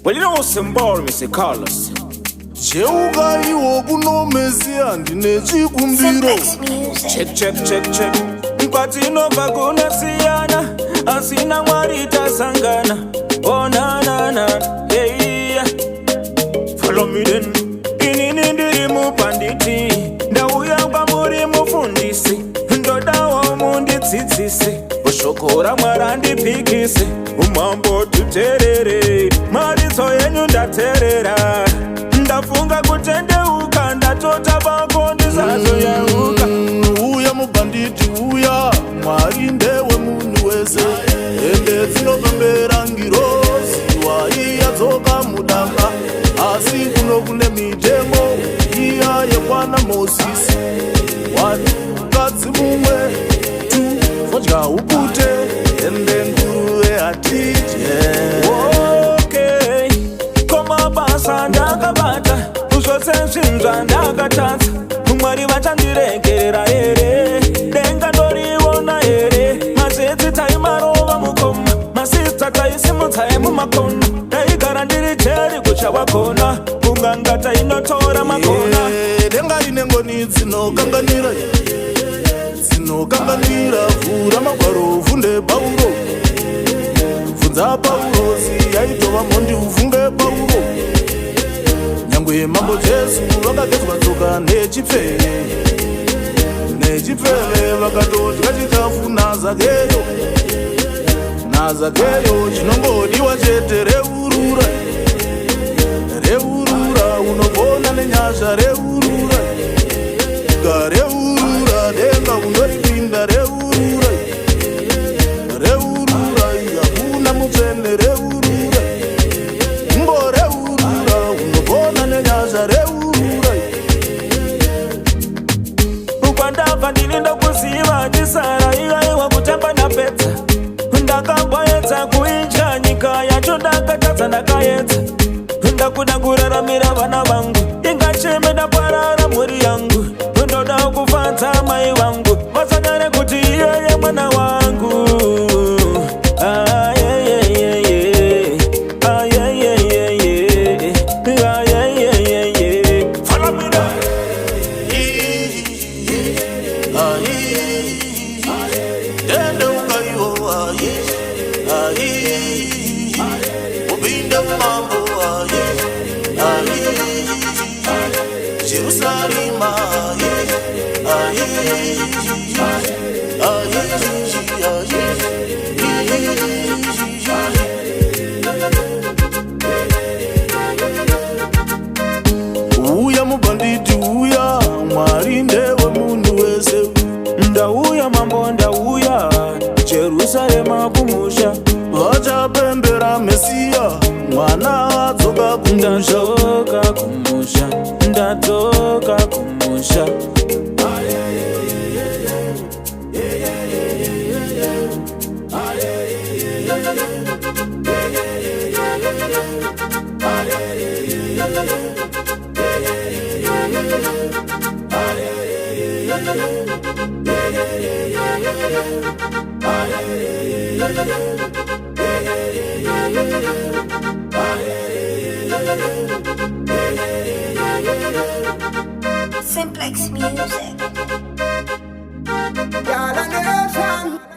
Well, you know symbol, Mr. Carlos. Cheuka iwo kuno Mesia ndine chikumbiro. Check. Mkwati inobva kunasiyana, asina Mwari tasangana. Oh na, yeah. Follow me then. Inini ndiri mupanditi, ndauya kwamuri mufundisi, ndodawo mundidzidzise, ushokora Mwari ndipikise, umambo tuterere, maridzo yenyu ndaterera, ndafunga kutendeuka, ndatota bako ndisazoyeuka. Uya mubanditi uya, Mwari ndewe munhu wese, ende dzinopembera ngirozi, waiyadzoka mudanga, asi kuno kune mitemo iya yekwana Mozisi. Wani mukadzi mumwe tu fodya upute ende nguruve hatidye. Okay, koma basa ndakabata, zvose zvinhu zvandakatadza, Mwari vachandiregerera here, denga ndoriona here, mazedzi taimarova mukoma, masista taisimutsai mumakona, ndaigara ndiri jeri kuchawa kona, kungangata inotora makona. Denga rine ngoni dzinokanganira, vhura magwaro ufunde Pauro, bvunza Pauro ziyaitova mhondi ufunge Pauro. Nyangwe mambo Jesu vakagezwa tsoka nechipfeve vakatodya chikafu naZakeyo chinongodiwa chete reurura, unogona nenyasha reurura, denga unoripinda reurura, hakuna mutsvene reurura, unogona nenyasha reurura. Kwandabva ndini ndokuziva ndisara ivaiwa kutamba napedza, ndakamboedza kuidya nyika yacho ndakatadza ndakaedza, ndakuda kuraramira vana vangu, ingacheme ndaparara mhuri yangu, ndoda kufadza mai vangu, vasanyare kuti iyeye mwana wangu. Follow me now. Jerusalem, uya mubanditi uya, Mwari ndewe munhu wese. Ndauya mambo ndauya, Jerusalema kumusha, vachapembera Mesia, mwana adzoka kumusha. Ndadzoka kumusha. Simplex Music. Y'all